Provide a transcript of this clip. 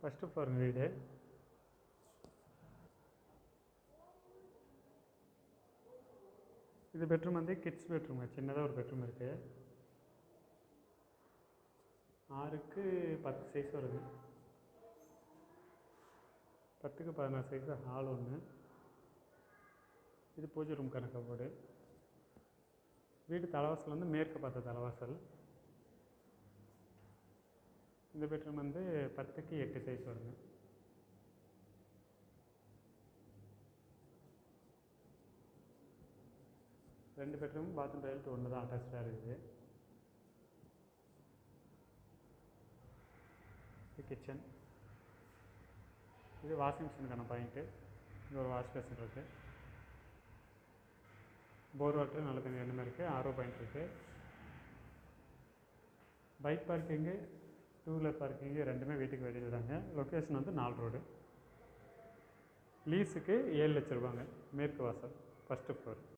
First ஃப்ளோருங்க வீடு. இது bedroom வந்து கிட்ஸ் பெட்ரூம்ங்க. சின்னதாக ஒரு பெட்ரூம் இருக்குது. 6க்கு 10 சைஸ் வருது. 10க்கு 16 சைஸு ஹால் ஒன்று. இது பூஜை ரூம்க்கான கபோர்டு. வீடு தலைவாசல் வந்து மேற்கு பார்த்த தலைவாசல். இந்த பெட்ரூம் வந்து 10க்கு 8 சைஸ் வருங்க. ரெண்டு பெட்ரூம் பாத்ரூம் டாய்லெட் ஒன்று தான் அட்டாச்சாக இருக்குது. இது கிச்சன். இது வாஷிங் மிஷினுக்கான பாயிண்ட்டு. இங்கே ஒரு வாஷ் பேஷன் இருக்குது. போர் வாட்டர் நல்ல தண்ணி ரெண்டுமே இருக்குது. ஆர்ஓ பாயிண்ட் இருக்குது. Bike parking, two wheeler parking ரெண்டுமே வீட்டுக்கு வெளியில் தாங்க. லொக்கேஷன் வந்து 4 ரோடு. லீஸுக்கு 7 லட்ச ரூபாங்க. மேற்கு வாசல், ஃபஸ்ட்டு ஃப்ளோர்.